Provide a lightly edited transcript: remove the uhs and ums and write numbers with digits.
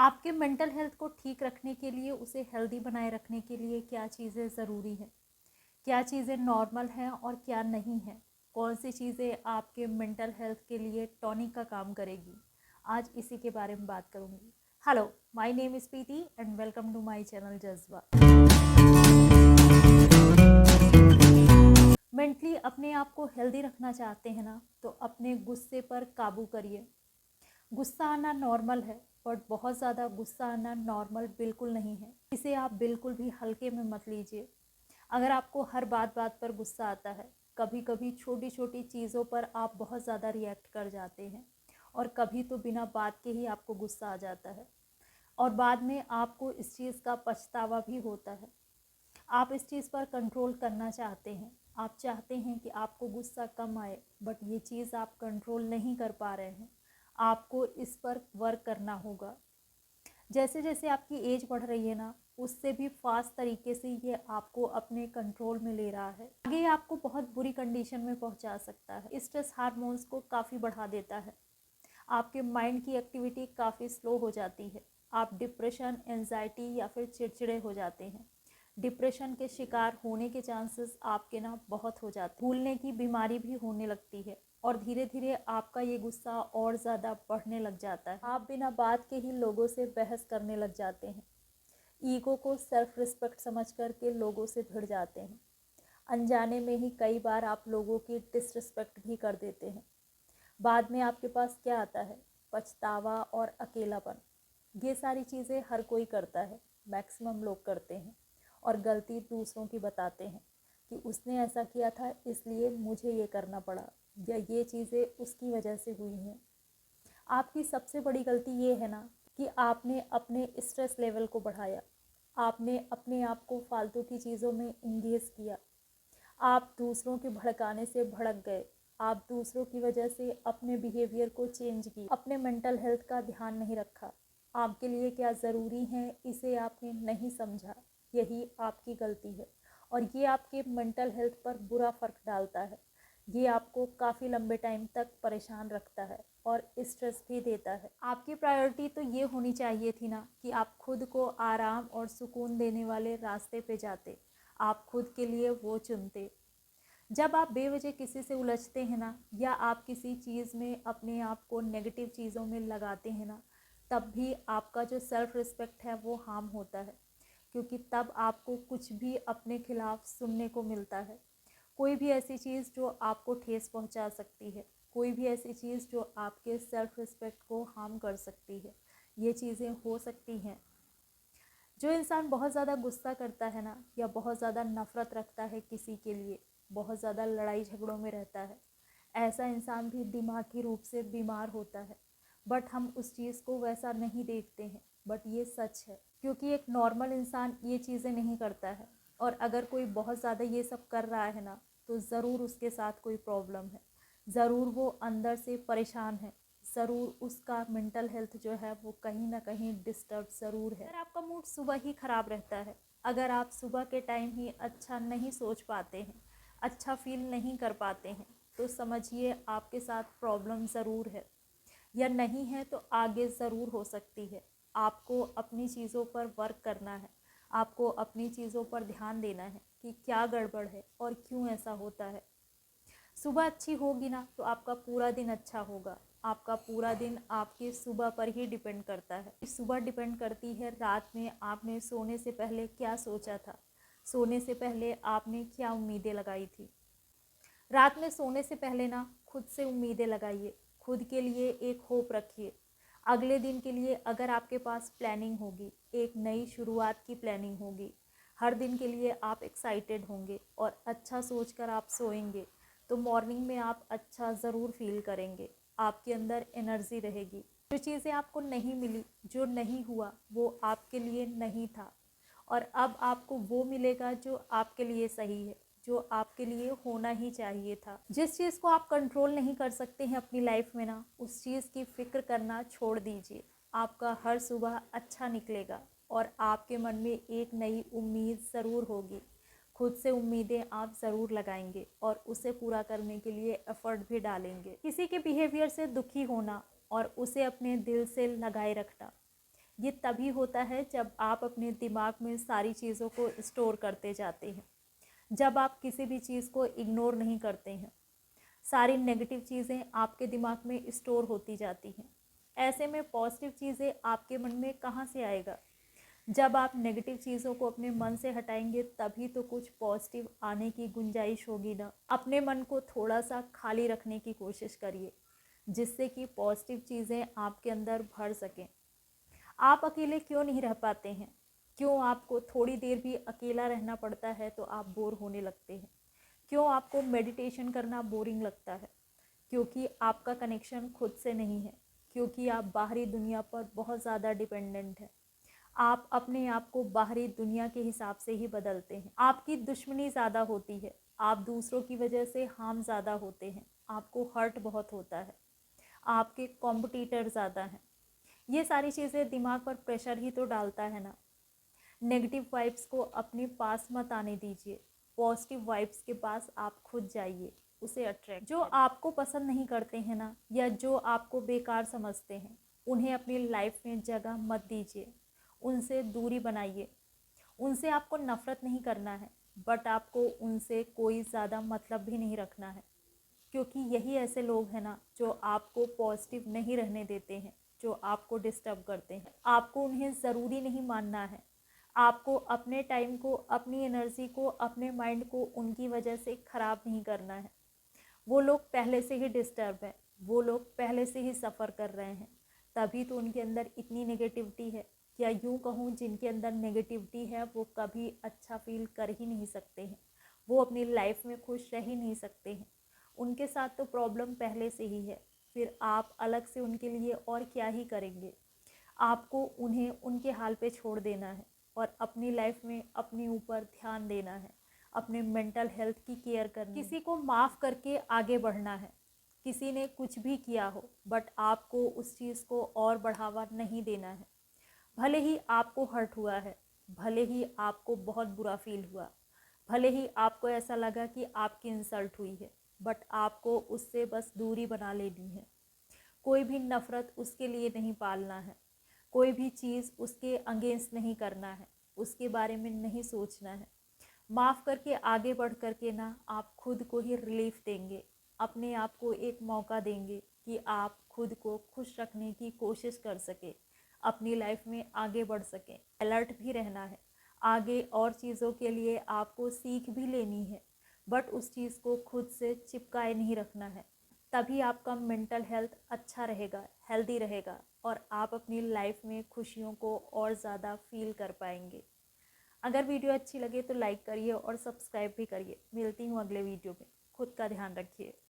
आपके mental health को ठीक रखने के लिए, उसे हेल्दी बनाए रखने के लिए क्या चीज़ें ज़रूरी हैं, क्या चीज़ें नॉर्मल हैं और क्या नहीं है, कौन सी चीज़ें आपके मेंटल हेल्थ के लिए टॉनिक का काम करेगी, आज इसी के बारे में बात करूँगी। Hello, my name is Preeti and welcome to my channel Jazba. Mentally अपने आप को हेल्दी रखना चाहते हैं ना, तो अपने गुस्से पर काबू करिए। गुस्सा आना नॉर्मल है, बट बहुत ज़्यादा गुस्सा आना नॉर्मल बिल्कुल नहीं है। इसे आप बिल्कुल भी हल्के में मत लीजिए। अगर आपको हर बात बात पर गुस्सा आता है, कभी कभी छोटी छोटी चीज़ों पर आप बहुत ज़्यादा रिएक्ट कर जाते हैं, और कभी तो बिना बात के ही आपको गुस्सा आ जाता है और बाद में आपको इस चीज़ का पछतावा भी होता है। आप इस चीज़ पर कंट्रोल करना चाहते हैं, आप चाहते हैं कि आपको गुस्सा कम आए, बट ये चीज़ आप कंट्रोल नहीं कर पा रहे हैं। आपको इस पर वर्क करना होगा। जैसे जैसे आपकी एज बढ़ रही है ना, उससे भी फास्ट तरीके से ये आपको अपने कंट्रोल में ले रहा है। आगे आपको बहुत बुरी कंडीशन में पहुंचा सकता है। स्ट्रेस हार्मोन्स को काफ़ी बढ़ा देता है, आपके माइंड की एक्टिविटी काफ़ी स्लो हो जाती है, आप डिप्रेशन, एंजाइटी या फिर चिड़चिड़े हो जाते हैं। डिप्रेशन के शिकार होने के चांसेस आपके ना बहुत हो जाते हैं। भूलने की बीमारी भी होने लगती है और धीरे धीरे आपका ये गुस्सा और ज़्यादा बढ़ने लग जाता है। आप बिना बात के ही लोगों से बहस करने लग जाते हैं। ईगो को सेल्फ रिस्पेक्ट समझ करके लोगों से भिड़ जाते हैं। अनजाने में ही कई बार आप लोगों की डिसरिस्पेक्ट भी कर देते हैं। बाद में आपके पास क्या आता है? पछतावा और अकेलापन। ये सारी चीज़ें हर कोई करता है, मैक्सिमम लोग करते हैं, और गलती दूसरों की बताते हैं कि उसने ऐसा किया था इसलिए मुझे ये करना पड़ा, या ये चीज़ें उसकी वजह से हुई हैं। आपकी सबसे बड़ी गलती ये है ना कि आपने अपने स्ट्रेस लेवल को बढ़ाया, आपने अपने आप को फालतू की चीज़ों में इंगेज किया, आप दूसरों के भड़काने से भड़क गए, आप दूसरों की वजह से अपने बिहेवियर को चेंज किया, अपने मेंटल हेल्थ का ध्यान नहीं रखा, आपके लिए क्या ज़रूरी है इसे आपने नहीं समझा। यही आपकी गलती है और ये आपके मेंटल हेल्थ पर बुरा फ़र्क डालता है। ये आपको काफ़ी लंबे टाइम तक परेशान रखता है और स्ट्रेस भी देता है। आपकी प्रायोरिटी तो ये होनी चाहिए थी ना कि आप खुद को आराम और सुकून देने वाले रास्ते पे जाते, आप खुद के लिए वो चुनते। जब आप बेवजह किसी से उलझते हैं ना, या आप किसी चीज़ में अपने आप को नेगेटिव चीज़ों में लगाते हैं ना, तब भी आपका जो सेल्फ रिस्पेक्ट है वो हार्म होता है, क्योंकि तब आपको कुछ भी अपने खिलाफ सुनने को मिलता है। कोई भी ऐसी चीज़ जो आपको ठेस पहुंचा सकती है, कोई भी ऐसी चीज़ जो आपके सेल्फ रिस्पेक्ट को हार्म कर सकती है, ये चीज़ें हो सकती हैं। जो इंसान बहुत ज़्यादा गुस्सा करता है ना, या बहुत ज़्यादा नफ़रत रखता है किसी के लिए, बहुत ज़्यादा लड़ाई झगड़ों में रहता है, ऐसा इंसान भी दिमागी रूप से बीमार होता है। बट हम उस चीज़ को वैसा नहीं देखते हैं, बट ये सच है, क्योंकि एक नॉर्मल इंसान ये चीज़ें नहीं करता है। और अगर कोई बहुत ज़्यादा ये सब कर रहा है ना, तो ज़रूर उसके साथ कोई प्रॉब्लम है, ज़रूर वो अंदर से परेशान है, ज़रूर उसका मेंटल हेल्थ जो है वो कहीं ना कहीं डिस्टर्ब ज़रूर है। अगर आपका मूड सुबह ही ख़राब रहता है, अगर आप सुबह के टाइम ही अच्छा नहीं सोच पाते हैं, अच्छा फील नहीं कर पाते हैं, तो समझिए आपके साथ प्रॉब्लम ज़रूर है, या नहीं है तो आगे ज़रूर हो सकती है। आपको अपनी चीज़ों पर वर्क करना है, आपको अपनी चीज़ों पर ध्यान देना है कि क्या गड़बड़ है और क्यों ऐसा होता है। सुबह अच्छी होगी ना, तो आपका पूरा दिन अच्छा होगा। आपका पूरा दिन आपकी सुबह पर ही डिपेंड करता है। सुबह डिपेंड करती है रात में आपने सोने से पहले क्या सोचा था, सोने से पहले आपने क्या उम्मीदें लगाई थी। रात में सोने से पहले ना खुद से उम्मीदें लगाइए, खुद के लिए एक होप रखिए। अगले दिन के लिए अगर आपके पास प्लानिंग होगी, एक नई शुरुआत की प्लानिंग होगी, हर दिन के लिए आप एक्साइटेड होंगे और अच्छा सोचकर आप सोएंगे, तो मॉर्निंग में आप अच्छा ज़रूर फील करेंगे, आपके अंदर एनर्जी रहेगी। जो चीज़ें आपको नहीं मिली, जो नहीं हुआ, वो आपके लिए नहीं था, और अब आपको वो मिलेगा जो आपके लिए सही है, जो आपके लिए होना ही चाहिए था। जिस चीज़ को आप कंट्रोल नहीं कर सकते हैं अपनी लाइफ में ना, उस चीज़ की फ़िक्र करना छोड़ दीजिए। आपका हर सुबह अच्छा निकलेगा और आपके मन में एक नई उम्मीद ज़रूर होगी। खुद से उम्मीदें आप ज़रूर लगाएंगे और उसे पूरा करने के लिए एफ़र्ट भी डालेंगे। किसी के बिहेवियर से दुखी होना और उसे अपने दिल से लगाए रखना, ये तभी होता है जब आप अपने दिमाग में सारी चीज़ों को स्टोर करते जाते हैं, जब आप किसी भी चीज़ को इग्नोर नहीं करते हैं। सारी नेगेटिव चीज़ें आपके दिमाग में स्टोर होती जाती हैं। ऐसे में पॉजिटिव चीज़ें आपके मन में कहाँ से आएगा? जब आप नेगेटिव चीज़ों को अपने मन से हटाएंगे तभी तो कुछ पॉजिटिव आने की गुंजाइश होगी ना। अपने मन को थोड़ा सा खाली रखने की कोशिश करिए, जिससे कि पॉजिटिव चीज़ें आपके अंदर भर सकें। आप अकेले क्यों नहीं रह पाते हैं? क्यों आपको थोड़ी देर भी अकेला रहना पड़ता है तो आप बोर होने लगते हैं? क्यों आपको मेडिटेशन करना बोरिंग लगता है? क्योंकि आपका कनेक्शन खुद से नहीं है, क्योंकि आप बाहरी दुनिया पर बहुत ज़्यादा डिपेंडेंट हैं। आप अपने आप को बाहरी दुनिया के हिसाब से ही बदलते हैं। आपकी दुश्मनी ज़्यादा होती है, आप दूसरों की वजह से हार्म ज़्यादा होते हैं, आपको हर्ट बहुत होता है, आपके कॉम्पिटिटर ज़्यादा हैं। ये सारी चीज़ें दिमाग पर प्रेशर ही तो डालता है ना। नेगेटिव वाइब्स को अपने पास मत आने दीजिए, पॉजिटिव वाइब्स के पास आप खुद जाइए, उसे अट्रैक्ट। जो आपको पसंद नहीं करते हैं ना, या जो आपको बेकार समझते हैं, उन्हें अपनी लाइफ में जगह मत दीजिए, उनसे दूरी बनाइए। उनसे आपको नफ़रत नहीं करना है, बट आपको उनसे कोई ज़्यादा मतलब भी नहीं रखना है, क्योंकि यही ऐसे लोग हैं ना जो आपको पॉजिटिव नहीं रहने देते हैं, जो आपको डिस्टर्ब करते हैं। आपको उन्हें ज़रूरी नहीं मानना है। आपको अपने टाइम को, अपनी एनर्जी को, अपने माइंड को उनकी वजह से ख़राब नहीं करना है। वो लोग पहले से ही डिस्टर्ब हैं, वो लोग पहले से ही सफ़र कर रहे हैं, तभी तो उनके अंदर इतनी नेगेटिविटी है। या यूँ कहूँ, जिनके अंदर नेगेटिविटी है वो कभी अच्छा फील कर ही नहीं सकते हैं, वो अपनी लाइफ में खुश रह ही नहीं सकते हैं। उनके साथ तो प्रॉब्लम पहले से ही है, फिर आप अलग से उनके लिए और क्या ही करेंगे। आपको उन्हें उनके हाल पे छोड़ देना है और अपनी लाइफ में अपने ऊपर ध्यान देना है, अपने मेंटल हेल्थ की केयर करनी। किसी को माफ़ करके आगे बढ़ना है। किसी ने कुछ भी किया हो, बट आपको उस चीज़ को और बढ़ावा नहीं देना है। भले ही आपको हर्ट हुआ है, भले ही आपको बहुत बुरा फील हुआ, भले ही आपको ऐसा लगा कि आपकी इंसल्ट हुई है, बट आपको उससे बस दूरी बना लेनी है। कोई भी नफ़रत उसके लिए नहीं पालना है, कोई भी चीज़ उसके अगेंस्ट नहीं करना है, उसके बारे में नहीं सोचना है। माफ़ करके आगे बढ़ करके ना आप खुद को ही रिलीफ देंगे, अपने आप को एक मौका देंगे कि आप खुद को खुश रखने की कोशिश कर सके, अपनी लाइफ में आगे बढ़ सकें। अलर्ट भी रहना है, आगे और चीज़ों के लिए आपको सीख भी लेनी है, बट उस चीज़ को खुद से चिपकाए नहीं रखना है। तभी आपका मेंटल हेल्थ अच्छा रहेगा, हेल्दी रहेगा, और आप अपनी लाइफ में खुशियों को और ज़्यादा फील कर पाएंगे। अगर वीडियो अच्छी लगे तो लाइक करिए और सब्सक्राइब भी करिए। मिलती हूँ अगले वीडियो में। खुद का ध्यान रखिए।